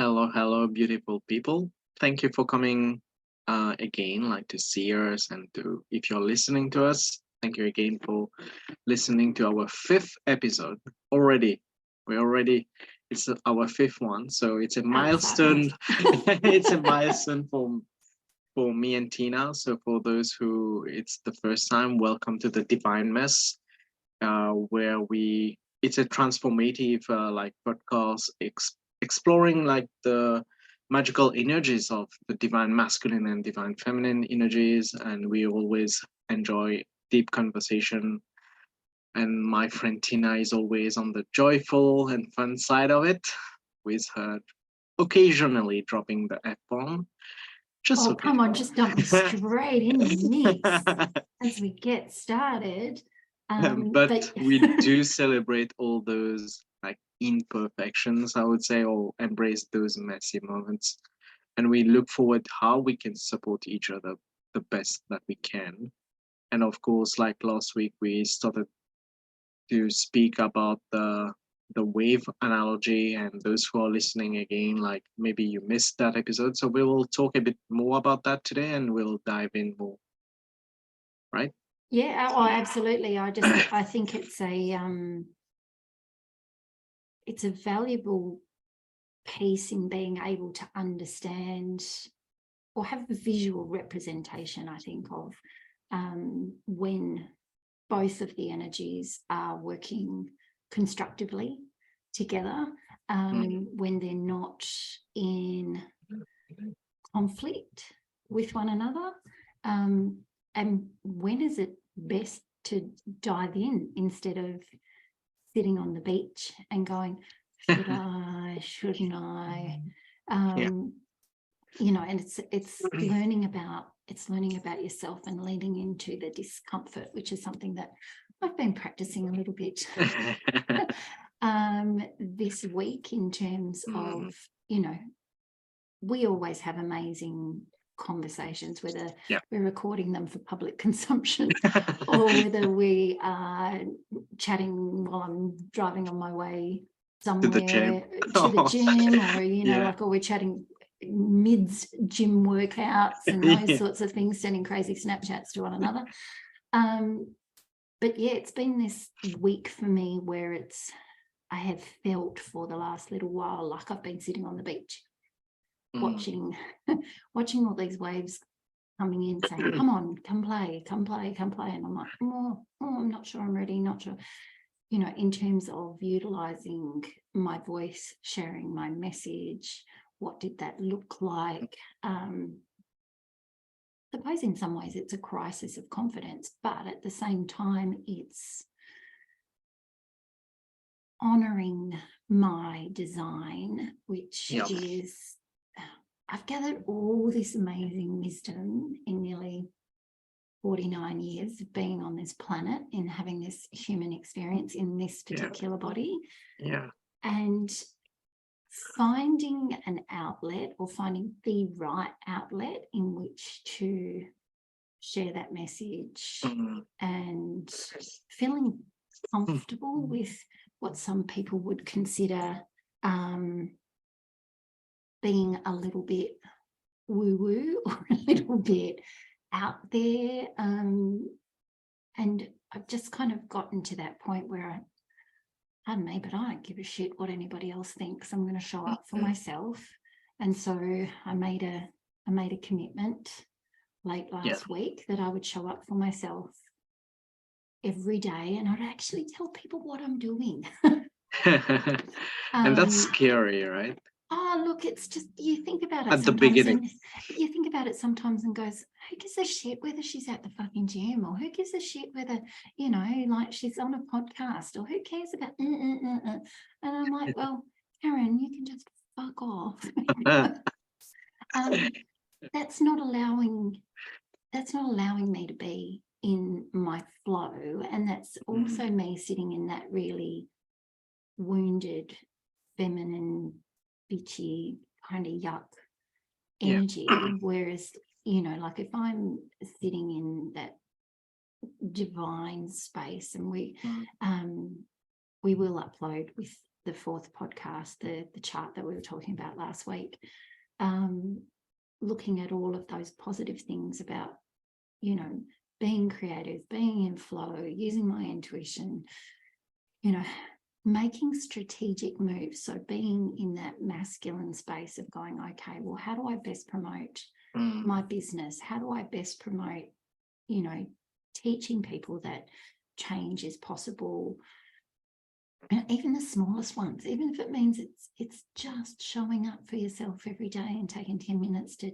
Hello, hello, beautiful people. Thank you for coming again, like to see us and to, if you're listening to us, thank you again for listening to our fifth episode already. It's our fifth one, so it's a milestone. It's a milestone for me and Tina. So for those who it's the first time, welcome to the Divine Mess, where it's a transformative like podcast exploring like the magical energies of the divine masculine and divine feminine energies, and we always enjoy deep conversation. And my friend Tina is always on the joyful and fun side of it, with her occasionally dropping the F-bomb. Oh, come on, just dump me straight in the mix as we get started. But we do celebrate all those like imperfections, I would say, or embrace those messy moments. And we look forward how we can support each other the best that we can. And of course, like last week, we started to speak about the wave analogy, and those who are listening again, like maybe you missed that episode. So we will talk a bit more about that today and we'll dive in more. Right? Yeah, oh, absolutely. I think it's a valuable piece in being able to understand or have a visual representation, I think, of when both of the energies are working constructively together, when they're not in conflict with one another, and when is it best to dive in instead of sitting on the beach and going, should I, shouldn't I? You know, and it's learning about yourself and leaning into the discomfort, which is something that I've been practicing a little bit this week, in terms of, you know, we always have amazing conversations, whether we're recording them for public consumption or whether we are chatting while I'm driving on my way somewhere to the gym, or, you know, like, or we're chatting mids gym workouts and those sorts of things, sending crazy Snapchats to one another. But yeah, it's been this week for me where I have felt for the last little while like I've been sitting on the beach watching all these waves coming in, saying, come on, come play. And I'm like, oh, I'm not sure I'm ready, not sure, you know, in terms of utilizing my voice, sharing my message. What did that look like? I suppose in some ways it's a crisis of confidence, but at the same time it's honoring my design, which is, I've gathered all this amazing wisdom in nearly 49 years of being on this planet, in having this human experience in this particular body. And finding an outlet, or finding the right outlet in which to share that message, and feeling comfortable with what some people would consider being a little bit woo-woo or a little bit out there. And I've just kind of gotten to that point where pardon me, but I don't give a shit what anybody else thinks. I'm going to show up for myself. And so I made a commitment late last week that I would show up for myself every day, and I'd actually tell people what I'm doing. And that's scary, right? Oh, look, it's just, you think about it at the beginning. You think about it sometimes and goes, who gives a shit whether she's at the fucking gym, or who gives a shit whether, you know, like she's on a podcast, or who cares about And I'm like, well, Karen, you can just fuck off. That's not allowing me to be in my flow. And that's also me sitting in that really wounded, feminine, bitchy kind of yuck energy. Whereas, you know, like if I'm sitting in that divine space, and we will upload with the fourth podcast, the chart that we were talking about last week, looking at all of those positive things about, you know, being creative, being in flow, using my intuition, you know, making strategic moves. So being in that masculine space of going, okay, well, how do I best promote my business? How do I best promote, you know, teaching people that change is possible? And even the smallest ones, even if it means it's just showing up for yourself every day and taking 10 minutes to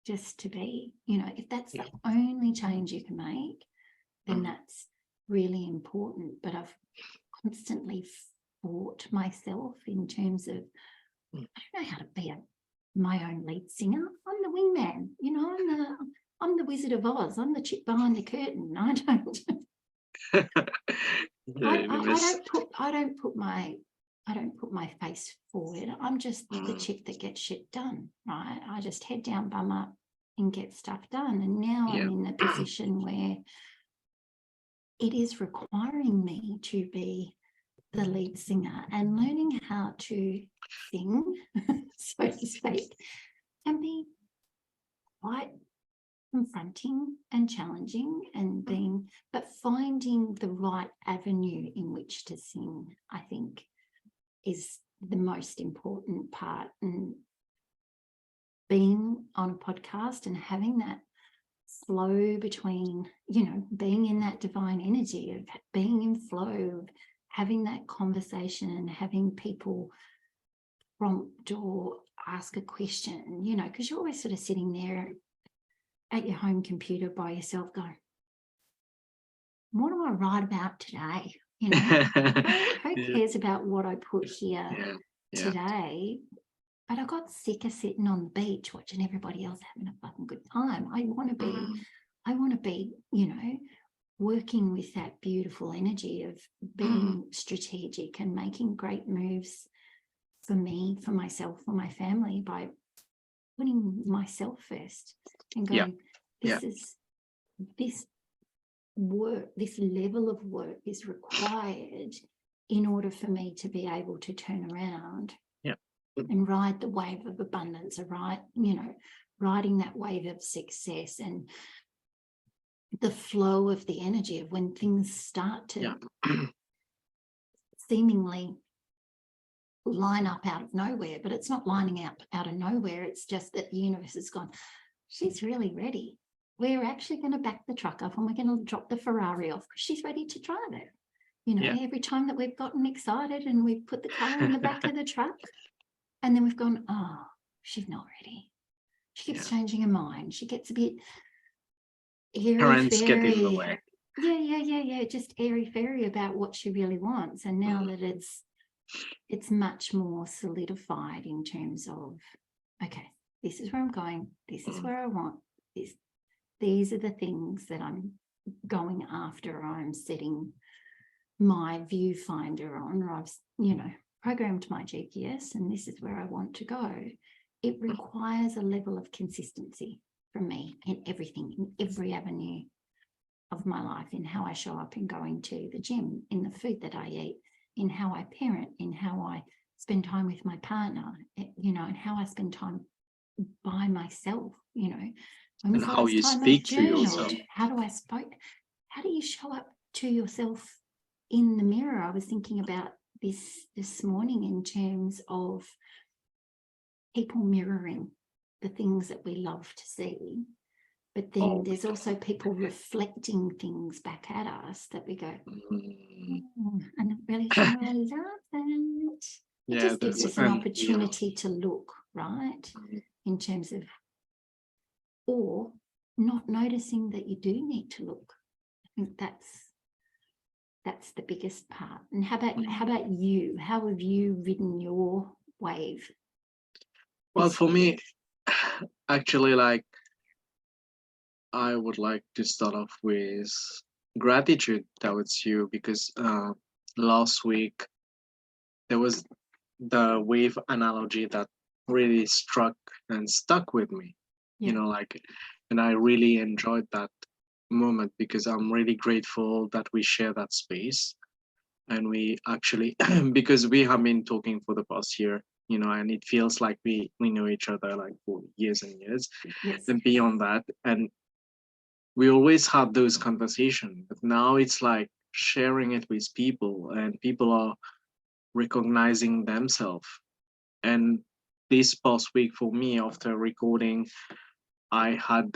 just to be, you know, if that's the only change you can make, then that's really important. But I've constantly fought myself in terms of, I don't know how to be my own lead singer. I'm the wingman, you know, I'm the Wizard of Oz. I'm the chick behind the curtain. I don't I don't put my face forward. I'm just the chick that gets shit done, right? I just head down, bum up, and get stuff done. And now I'm in a position where it is requiring me to be the lead singer and learning how to sing, so to speak, and be quite confronting and challenging and being, but finding the right avenue in which to sing, I think, is the most important part. And being on a podcast and having that flow between, you know, being in that divine energy of being in flow, of having that conversation and having people prompt or ask a question, you know, because you're always sort of sitting there at your home computer by yourself going, what do I write about today? You know, who cares about what I put here today? But I got sick of sitting on the beach watching everybody else having a fucking good time. I want to be, you know, working with that beautiful energy of being strategic and making great moves for me, for myself, for my family, by putting myself first and going, this work, this level of work is required in order for me to be able to turn around and ride the wave of abundance, right? You know, riding that wave of success and the flow of the energy of when things start to seemingly line up out of nowhere, but it's not lining up out of nowhere. It's just that the universe has gone, she's really ready. We're actually going to back the truck up and we're going to drop the Ferrari off because she's ready to drive it. You know, every time that we've gotten excited and we've put the car in the back of the truck and then we've gone, oh, she's not ready. She keeps changing her mind. She gets a bit airy-fairy. Just airy-fairy about what she really wants. And now that it's much more solidified in terms of, okay, this is where I'm going. This is where I want this. These are the things that I'm going after. I'm setting my viewfinder on, or I've, you know, programmed my GPS, and this is where I want to go. It requires a level of consistency from me in everything, in every avenue of my life, in how I show up in going to the gym, in the food that I eat, in how I parent, in how I spend time with my partner, you know, and how I spend time by myself, you know. When was and the how last you time speak I to yourself. How do you show up to yourself in the mirror? I was thinking about this morning in terms of people mirroring the things that we love to see. But then there's also people reflecting things back at us that we go, I'm not really sure I love that. It just gives us an opportunity to look, right? In terms of, or not noticing that you do need to look. I think that's the biggest part. And how about you? How have you ridden your wave? Well, for me, actually, like, I would like to start off with gratitude towards you because last week there was the wave analogy that really struck and stuck with me. You know, like, and I really enjoyed that moment because I'm really grateful that we share that space. And we actually, because we have been talking for the past year, and it feels like we know each other like for years and years, Yes. and beyond that. And we always have those conversations, but now it's like sharing it with people, and people are recognizing themselves. And this past week for me, after recording, I had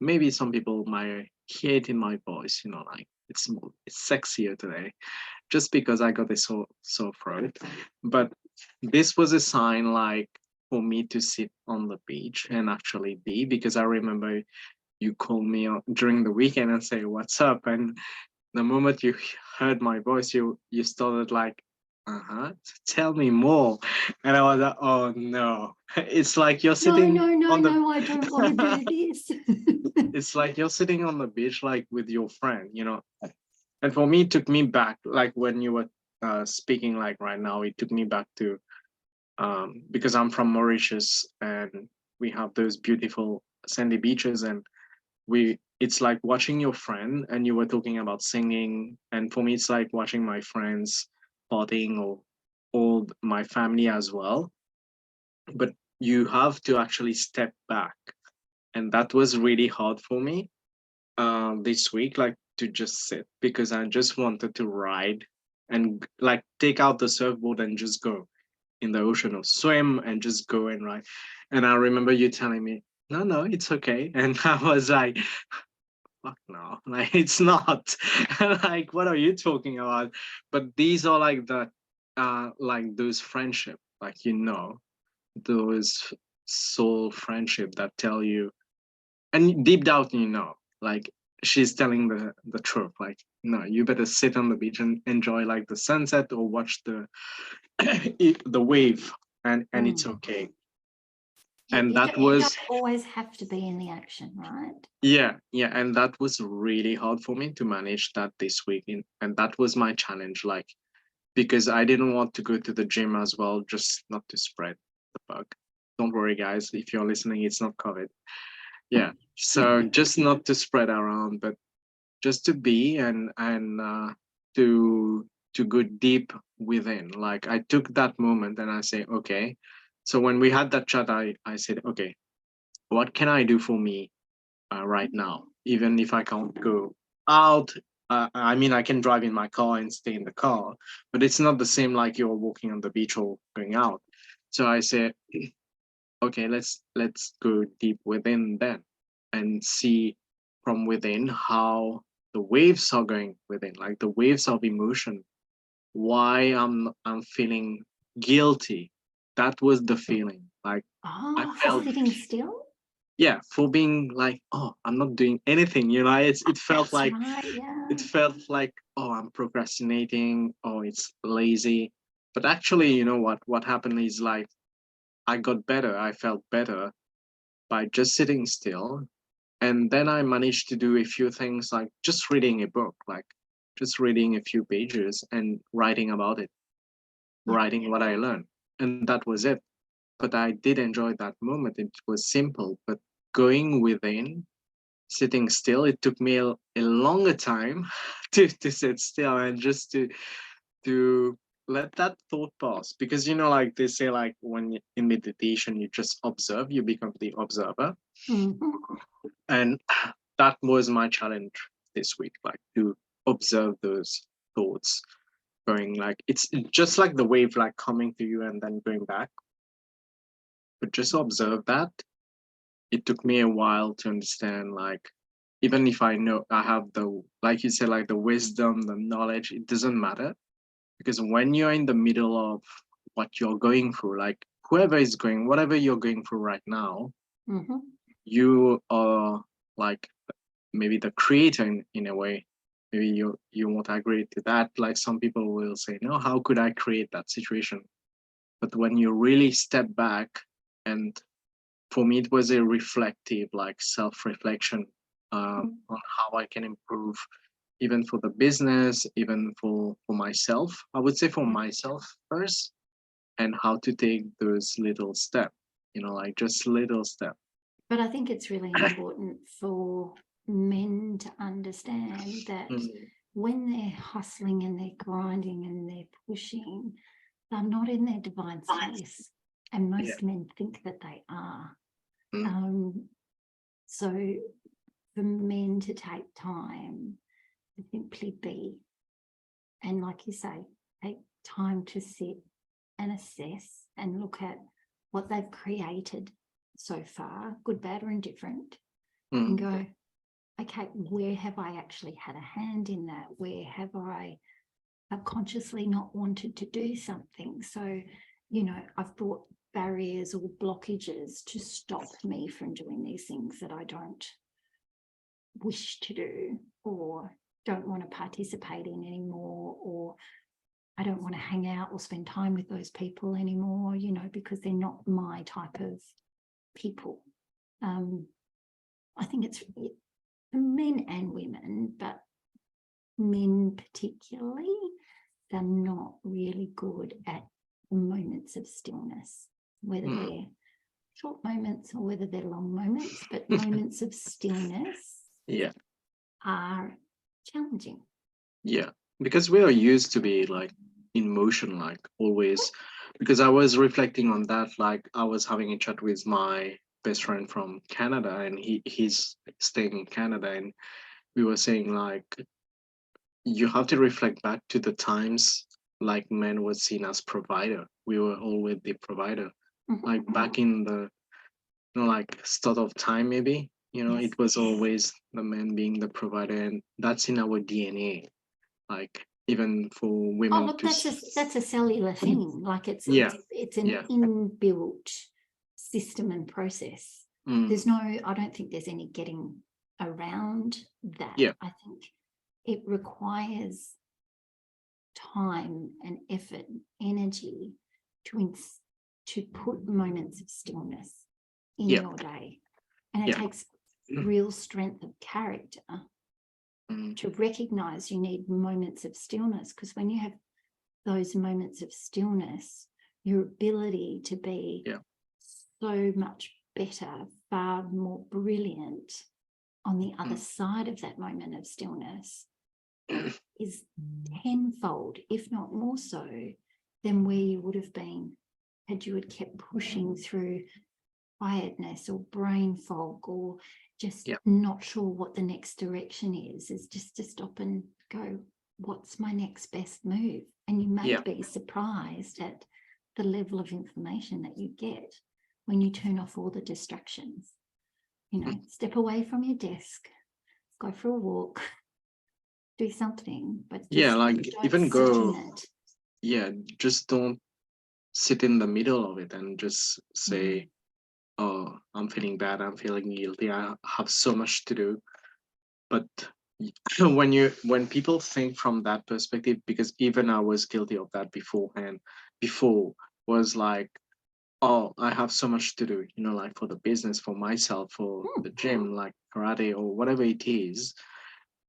maybe some people might hear it in my voice, like it's sexier today, just because I got a sore throat. But this was a sign, like, for me to sit on the beach and actually be, because I remember you called me during the weekend and say, "What's up?" And the moment you heard my voice, you started like, "Uh-huh, tell me more." And I was like, "Oh no." It's like you're No, sitting on the I don't want to do this. it's like you're sitting on the beach, like with your friend, and for me, it took me back, like when you were speaking, like right now, it took me back to, because I'm from Mauritius, and we have those beautiful sandy beaches, and it's like watching your friend, and you were talking about singing, and for me, it's like watching my friends partying, or all my family as well. But you have to actually step back, and that was really hard for me this week, like to just sit, because I just wanted to ride and like take out the surfboard and just go in the ocean, or swim and just go and ride. And I remember you telling me, "No, no, it's okay." And I was like, "Fuck no, like it's not." Like, what are you talking about? But these are like like those friendship, like, those soul friendship that tell you, and deep down, like, she's telling the truth, like, no, you better sit on the beach and enjoy like the sunset, or watch the the wave, and it's okay. And You that don't was, always have to be in the action, right? yeah, and that was really hard for me to manage that this week, and that was my challenge, like, because I didn't want to go to the gym as well, just not to spread the bug. Don't worry, guys, if you're listening, it's not COVID. Yeah, so just not to spread around, but just to be, and to go deep within. Like, I took that moment and I say, okay. So when we had that chat, I said, okay, what can I do for me right now, even if I can't go out. I mean, I can drive in my car and stay in the car, but it's not the same like you're walking on the beach or going out. So I said, okay, let's go deep within then, and see from within how the waves are going within, like the waves of emotion, why I'm feeling guilty. That was the feeling, like, I For felt, sitting still? yeah, for being like, oh, I'm not doing anything, it felt That's like, right, yeah. oh, I'm procrastinating, oh, it's lazy. But actually, what happened is, like, I felt better by just sitting still. And then I managed to do a few things, like just reading a book, like just reading a few pages and writing about it, Yeah. writing what I learned. And that was it. But I did enjoy that moment. It was simple, but going within, sitting still, it took me a longer time to sit still, and just to let that thought pass. Because, like they say, like, when in meditation, you just observe, you become the observer. Mhm. And that was my challenge this week, like to observe those thoughts going, like, it's just like the wave, like coming to you and then going back, but just observe that. It took me a while to understand, like, even if I know I have the, like you said, like the wisdom, the knowledge, it doesn't matter. Because when you're in the middle of what you're going through, like whatever you're going through right now, Mhm. you are like maybe the creator in a way. Maybe you won't agree to that. Like, some people will say, no, how could I create that situation? But when you really step back, and for me it was a reflective, like, self-reflection, on how I can improve, even for the business, even for myself. I would say for myself first, and how to take those little steps, like just little steps. But I think it's really important for men to understand that Mhm. when they're hustling and they're grinding and they're pushing, they're not in their divine space. And most men think that they are. So for men to take time to simply be, and like you say, take time to sit and assess and look at what they've created so far, good, bad, or indifferent, and go, okay, where have I actually had a hand in that? Where have I subconsciously not wanted to do something? So, you know, I've brought barriers or blockages to stop me from doing these things that I don't wish to do or don't want to participate in anymore, or I don't want to hang out or spend time with those people anymore, you know, because they're not my type of people. I think it's for men and women, but men particularly, they're not really good at moments of stillness, whether they're short moments or whether they're long moments, but moments of stillness are challenging. Yeah, because we are used to be like in motion, like always. Because I was reflecting on that, like I was having a chat with my best friend from Canada, and he's staying in Canada, and we were saying like you have to reflect back to the times like men were seen as provider. We were always the provider. Like back in the like start of time, maybe, it was always the man being the provider, and that's in our DNA. Like even for women. Oh, look, that's a cellular thing. Like it's an inbuilt system and process. There's I don't think there's any getting around that. I think it requires time and effort, energy to put moments of stillness in your day. And it takes real strength of character to recognize you need moments of stillness, because when you have those moments of stillness, your ability to be so much better, far more brilliant on the other side of that moment of stillness is tenfold, if not more so, than where you would have been had you had kept pushing through quietness or brain fog or just not sure what the next direction is just to stop and go, what's my next best move? And you may be surprised at the level of information that you get when you turn off all the distractions. You know, step away from your desk, go for a walk, do something, but like even go it. Just don't sit in the middle of it and just say, oh, I'm feeling bad, I'm feeling guilty, I have so much to do. But when people think from that perspective, because even I was guilty of that before was like, oh, I have so much to do, like for the business, for myself, for the gym, like karate or whatever it is,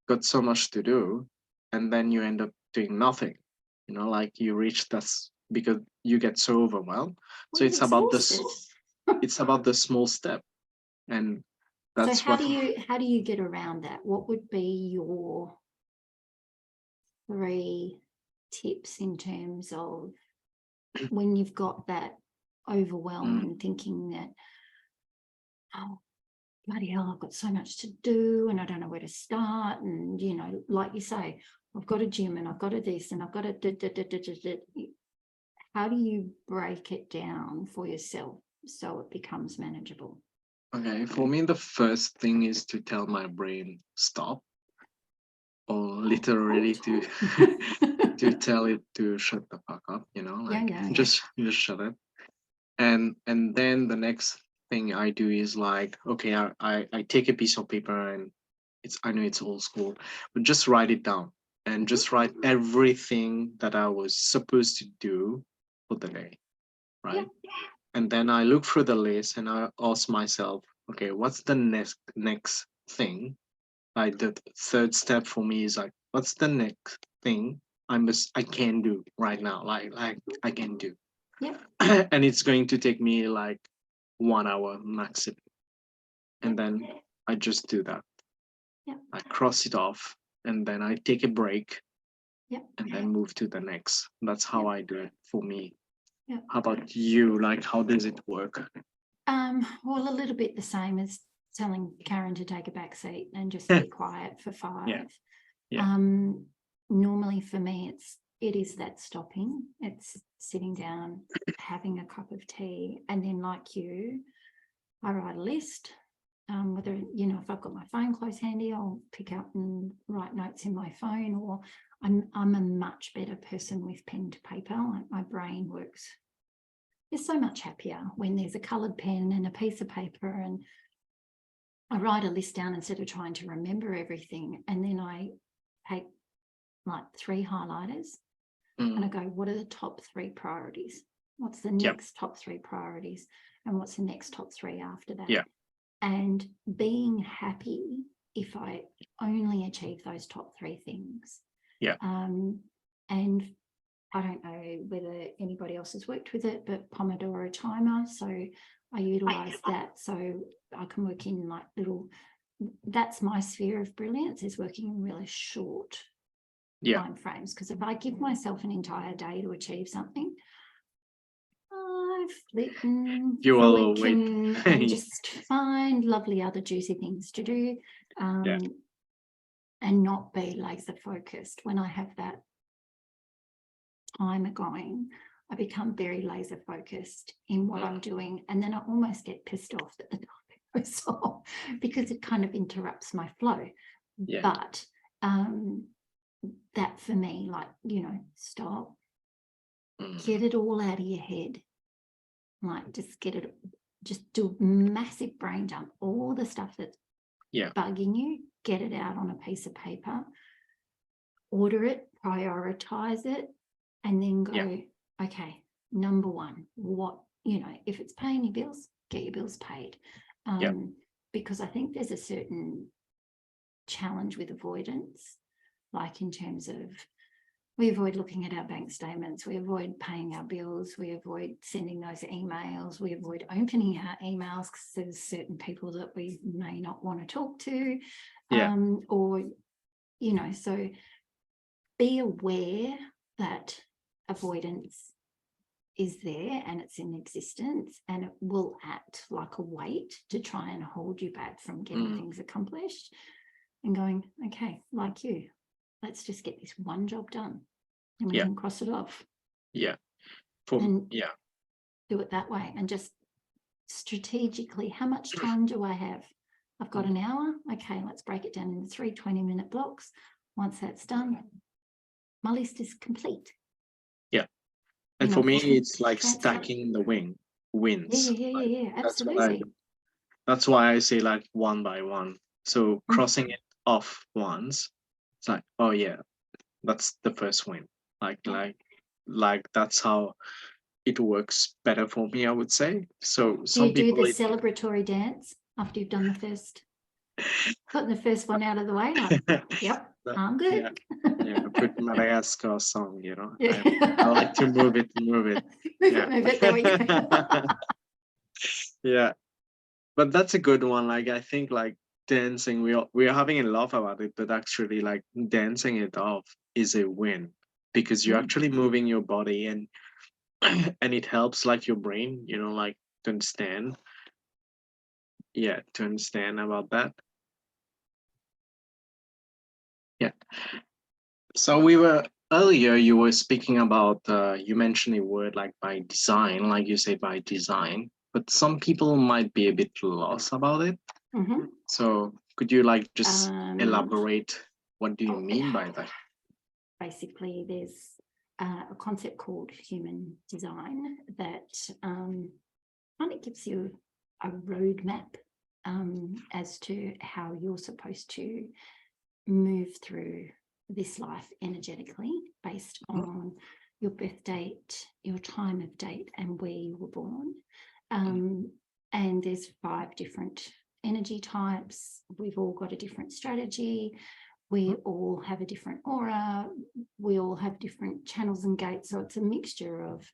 got so much to do, and then you end up doing nothing, like you reach this because you get so overwhelmed. So it's about this, it's about the small step, and that's so how do you get around that? What would be your 3 tips in terms of when you've got that overwhelm and thinking that, oh, bloody hell, I've got so much to do and I don't know where to start, and like you say, I've got a gym and I've got a this and I've got a how do you break it down for yourself so it becomes manageable? Okay, for me, the first thing is to tell my brain stop, or literally to to tell it to shut the fuck up, just shut it. And then the next thing I do is like, okay, I take a piece of paper, and I know it's old school, but just write it down and just write everything that I was supposed to do for the day, right? And then I look through the list and I ask myself, okay, what's the next thing? Like the third step for me is like, what's the next thing I can do right now? Like I can do. And it's going to take me like 1 hour maximum. And then I just do that. I cross it off, and then I take a break Yep. and then move to the next. That's how I do it for me. Yep. How about you? Like, how does it work? Well, a little bit the same as telling Karen to take a back seat and just be quiet for 5. Yeah. Normally for me, it is that stopping. It's sitting down, having a cup of tea, and then like you, I write a list. Whether, if I've got my phone close handy, I'll pick up and write notes in my phone, or I'm a much better person with pen to paper. Like my brain works. It's so much happier when there's a coloured pen and a piece of paper, and I write a list down instead of trying to remember everything. And then I take like 3 highlighters and I go, what are the top 3 priorities? What's the next top 3 priorities? And what's the next top 3 after that? Yeah. And being happy if I only achieve those top 3 things. Yeah. And I don't know whether anybody else has worked with it, but Pomodoro timer. So I utilize that so I can work in like that's my sphere of brilliance, is working in really short time frames. Because if I give myself an entire day to achieve something, I've written You for a will week wait. and just find lovely other juicy things to do, and not be laser focused. When I have that timer going, I become very laser focused in what I'm doing, and then I almost get pissed off that the timer goes off because it kind of interrupts my flow. But that for me, like, stop, get it all out of your head, like just do a massive brain dump, all the stuff that's bugging you, get it out on a piece of paper, order it, prioritize it, and then go, okay, number 1, what, if it's paying your bills, get your bills paid. Because I think there's a certain challenge with avoidance, like in terms of, we avoid looking at our bank statements, we avoid paying our bills, we avoid sending those emails, we avoid opening our emails because there's certain people that we may not want to talk to, or, so be aware that avoidance is there and it's in existence, and it will act like a weight to try and hold you back from getting things accomplished, and going, okay, like you, let's just get this one job done and we can cross it off. Do it that way, and just strategically, how much time do I have? I've got an hour. Okay, let's break it down into 3 20-minute blocks. Once that's done, my list is complete. And for me, it's like stacking the wins. Absolutely. That's why I say like one by one. So crossing it off once, it's like, oh yeah, that's the first win. Like that's how it works better for me, I would say. So some do you people do the celebratory dance after you've done the first, gotten the first one out of the way? Like, yep, I'm good. Put Madagascar song, I like to move it. Move it, there we go. But that's a good one. Like, I think like dancing, we're having a laugh about it, but actually like dancing it off is a win, because you're actually moving your body, and and it helps like your brain, like to understand about that. So earlier you were speaking about, you mentioned a word like by design, like you say by design, but some people might be a bit lost about it. So could you like just elaborate, what do you mean by that? Basically, there's a concept called human design that kind of gives you a roadmap as to how you're supposed to move through this life energetically, based on your birth date, your time of date, and where you were born. And there's 5 different energy types. We've all got a different strategy. We all have a different aura. We all have different channels and gates. So it's a mixture of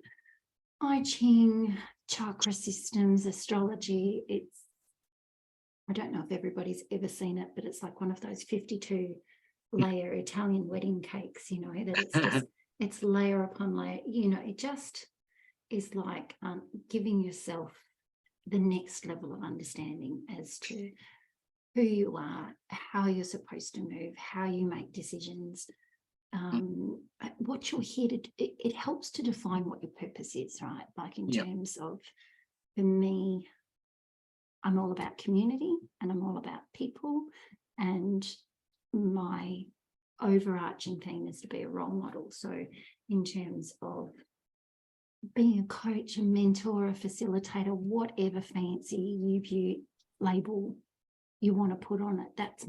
I Ching, chakra systems, astrology. I don't know if everybody's ever seen it, but it's like one of those 52 layer Italian wedding cakes, you know, that it's just it's layer upon layer, you know, it just is like giving yourself the next level of understanding as to who you are, how you're supposed to move, how you make decisions, what you're here to do. It helps to define what your purpose is, right? Like in terms of, for me, I'm all about community and I'm all about people, and my overarching theme is to be a role model. So in terms of being a coach, a mentor, a facilitator, whatever fancy label you want to put on it, that's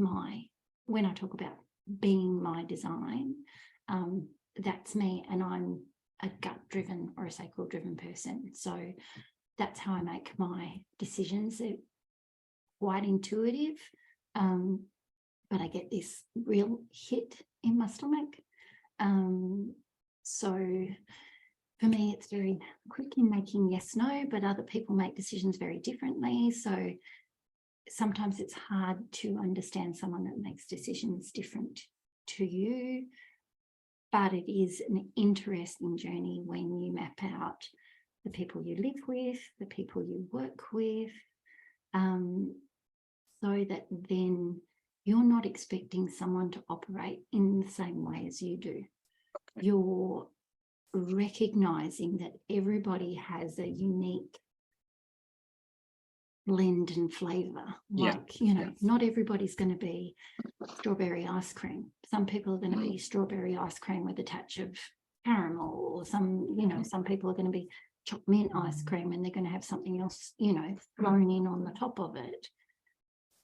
when I talk about being my design, that's me, and I'm a gut driven or a sacral driven person. So that's how I make my decisions. They're quite intuitive, but I get this real hit in my stomach. So for me, it's very quick in making yes, no, but other people make decisions very differently. So sometimes it's hard to understand someone that makes decisions different to you, but it is an interesting journey when you map out the people you live with, the people you work with, so that then you're not expecting someone to operate in the same way as you do. You're recognizing that everybody has a unique blend and flavor. Like, you know, not everybody's going to be strawberry ice cream. Some people are going to be strawberry ice cream with a touch of caramel, or some, you know, some people are going to be chocolate mint ice cream and they're going to have something else, you know, thrown in on the top of it.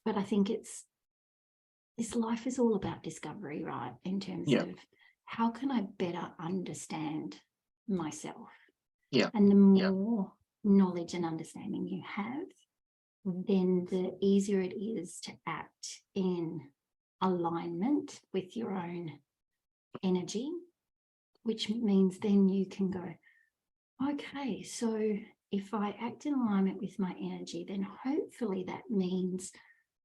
But I think this life is all about discovery, right? In terms of how can I better understand myself? And the more knowledge and understanding you have, then the easier it is to act in alignment with your own energy, which means then you can go, okay, so if I act in alignment with my energy, then hopefully that means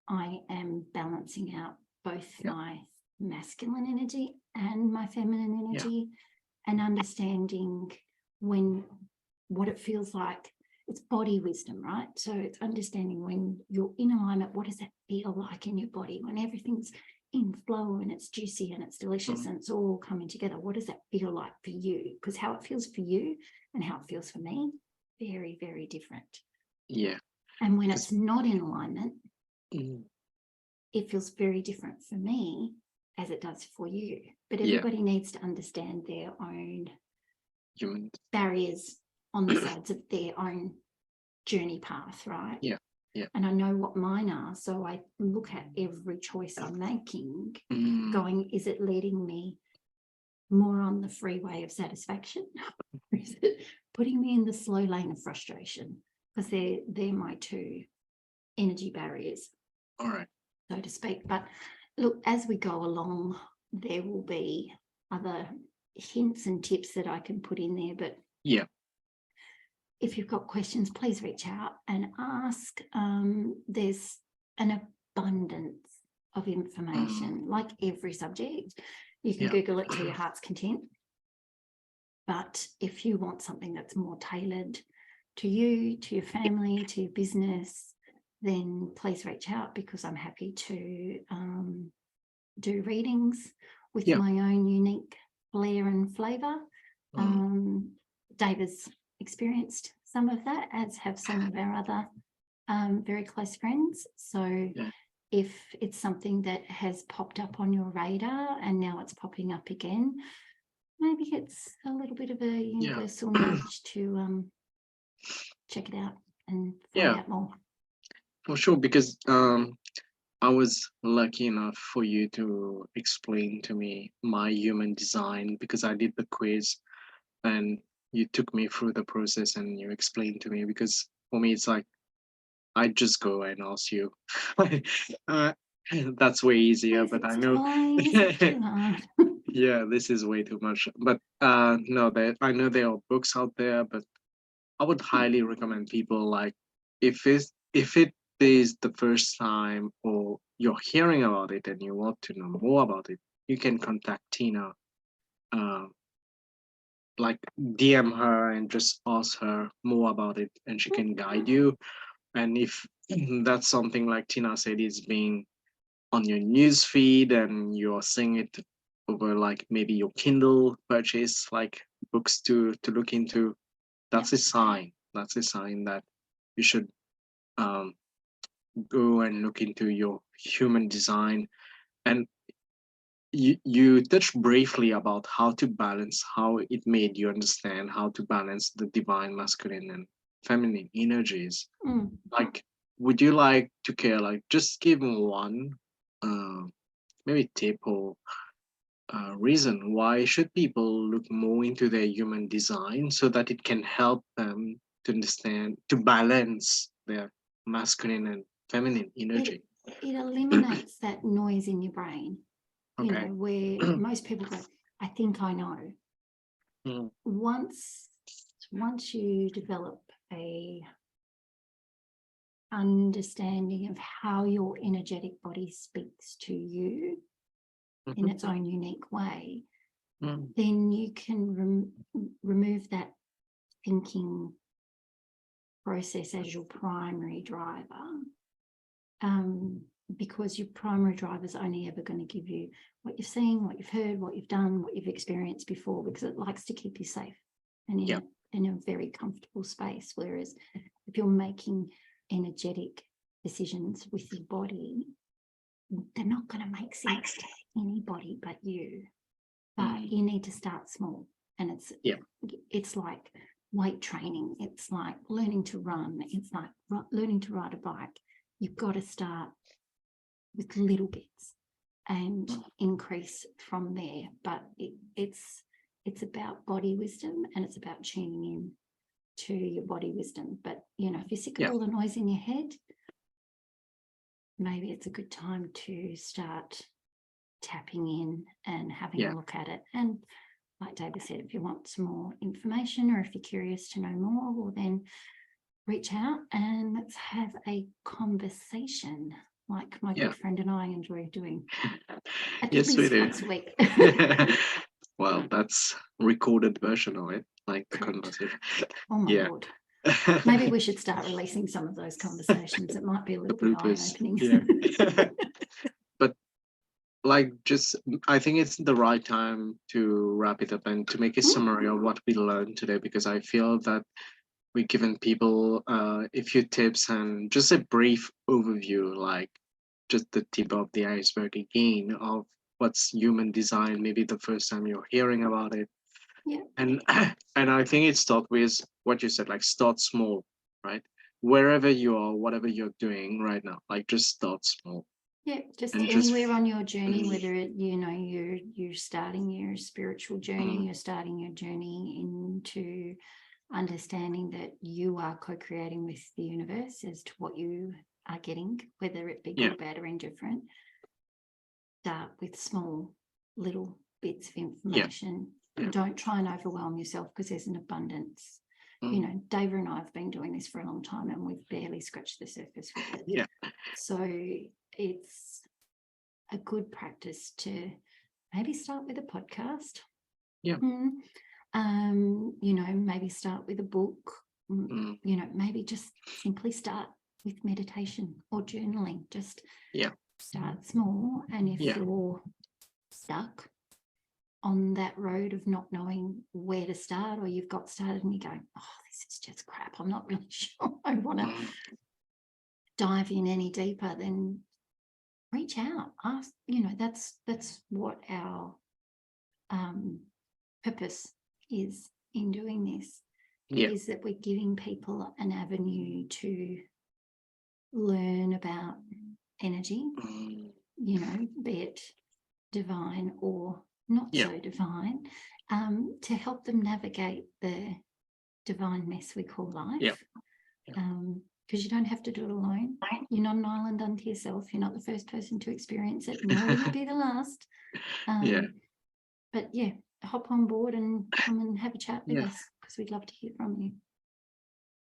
I am balancing out both my masculine energy and my feminine energy, and understanding what it feels like. It's body wisdom, right? So it's understanding when you're in alignment, what does that feel like in your body? When everything's in flow and it's juicy and it's delicious and it's all coming together, what does that feel like for you? Because how it feels for you and how it feels for me, very, very different. And when it's not in alignment, it feels very different for me as it does for you. But everybody needs to understand their own human barriers on the sides of their own journey path, right? And I know what mine are, so I look at every choice I'm making, going, is it leading me more on the freeway of satisfaction, or is it putting me in the slow lane of frustration? Because they're my two energy barriers, so to speak. But look, as we go along, there will be other hints and tips that I can put in there, but if you've got questions, please reach out and ask. There's an abundance of information, like every subject. You can Google it to your heart's content. But if you want something that's more tailored to you, to your family, to your business, then please reach out, because I'm happy to do readings with my own unique flair and flavour. Deva's experienced some of that, as have some of our other very close friends. So if it's something that has popped up on your radar and now it's popping up again, maybe it's a little bit of a universal nudge to check it out and find out more. For sure, because I was lucky enough for you to explain to me my human design, because I did the quiz and you took me through the process and you explained to me. Because for me, it's like, I just go and ask you. That's way easier, but I know. This is way too much. But no, I know there are books out there, but I would highly recommend people, like, if it is the first time or you're hearing about it and you want to know more about it, you can contact Teena, uh, like DM her and just ask her more about it, and she can guide you. And if that's something like Tina said is being on your news feed and you're seeing it over like maybe your Kindle purchase, like books to look into, that's a sign. That's a sign that you should um, go and look into your human design. And you touched briefly about how to balance, how it made you understand how to balance the divine masculine and feminine energies. Mm. Like, would you like to care, like, just give one uh, maybe tip or reason why should people look more into their human design so that it can help them to understand, to balance their masculine and feminine energy? It eliminates that noise in your brain, you Okay. know, where most people go, I think I know. Mm, Once you develop a understanding of how your energetic body speaks to you in mhm, its own unique way, mm, then you can remove that thinking process as your primary driver, because your primary driver is only ever going to give you what you've seen, what you've heard, what you've done, what you've experienced before, because it likes to keep you safe and yeah. in a very comfortable space. Whereas if you're making energetic decisions with your body, they're not going to make sense to anybody but you. But you need to start small, and it's like weight training, it's like learning to run, it's like learning to ride a bike. You've got to start with little bits and increase from there. But it's about body wisdom, and it's about tuning in to your body wisdom. But you know, if you're sick of Yeah. all the noise in your head, maybe it's a good time to start tapping in and having Yeah. a look at it. And like David said, if you want some more information or if you're curious to know more, well then reach out and let's have a conversation like my Yeah. good friend and I enjoy doing at Yes, we least do. once a week. Well, that's recorded version of it, like the Correct. conversation. Oh my Yeah. Lord. Maybe we should start releasing some of those conversations. It might be a The little bit bloopers. eye-opening. Yeah. But like, just I think it's the right time to wrap it up and to make a summary of what we learned today, because I feel that we've given people a few tips and just a brief overview, like just the tip of the iceberg again of what's human design, maybe the first time you're hearing about it. Yeah. And and I think it starts with what you said, like start small, right? Wherever you are, whatever you're doing right now, like just start small. Yeah, just And anywhere on your journey, whether it, you know, you're starting your spiritual journey, you're starting your journey into understanding that you are co-creating with the universe as to what you are getting, whether it be yeah, good, bad, or indifferent. Start with small little bits of information. Yeah. Don't try and overwhelm yourself, because there's an abundance. You know, Dava and I have been doing this for a long time and we've barely scratched the surface with it. Yeah. So it's a good practice to maybe start with a podcast. Yeah. You know, maybe start with a book. Mm. You know, maybe just simply start with meditation or journaling. Just start small. And if you're stuck on that road of not knowing where to start, or you've got started and you go, oh, this is just crap, I'm not really sure I want to dive in any deeper, then reach out, ask. You know, that's what our purpose is in doing this, is that we're giving people an avenue to learn about energy, you know, be it divine or not so divine, to help them navigate the divine mess we call life. Because you don't have to do it alone. You're not an island unto yourself. You're not the first person to experience it, nor will you be the last. But yeah, hop on board and come and have a chat with us, because we'd love to hear from you.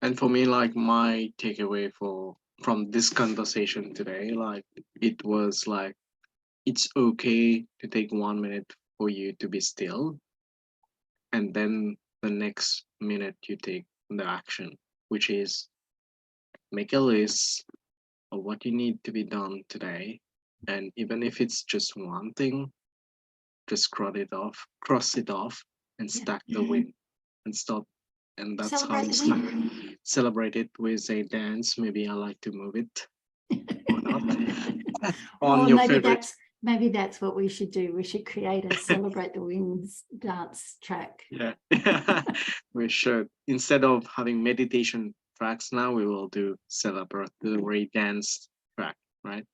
And for me, like, my takeaway from this conversation today, like, it was like it's okay to take 1 minute for you to be still, and then the next minute you take the action, which is make a list of what you need to be done today. And even if it's just one thing, just cross it off, and Yeah. stack the win and stop. And that's how Celebrate you the win. celebrate it with a dance. Maybe I like to move it or not Or on your maybe favorite. maybe that's what we should do. We should create a celebrate the wins dance track. Yeah, we should. Instead of having meditation tracks now, we will do celebratory dance track, right?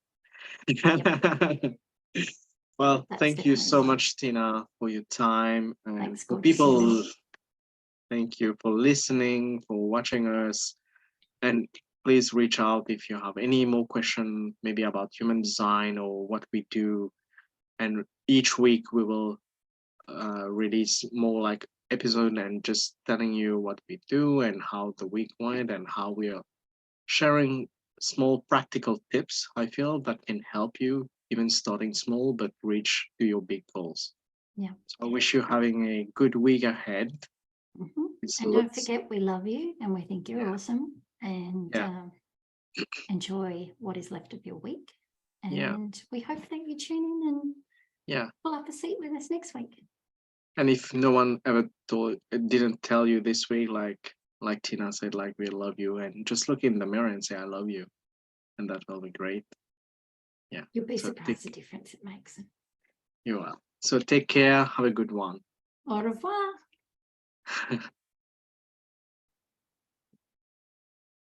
Well, That's thank you definitely so right. much, Tina, for your time. And Thanks, for gorgeous. people, thank you for listening, for watching us. And please reach out if you have any more question, maybe about human design or what we do. And each week we will release more like episode and just telling you what we do and how the week went and how we are sharing small practical tips, I feel, that can help you even starting small but reach to your big goals. Yeah. So I wish you having a good week ahead. And don't forget, we love you and we think you're awesome. And Yeah. enjoy what is left of your week. And Yeah. we hope that you tune in and pull up a seat with us next week. And if no one ever didn't tell you this week, like Tina said, like we love you, and just look in the mirror and say I love you, and that will be great. Yeah. You'll be surprised the difference it makes. You will. So take care. Have a good one. Au revoir.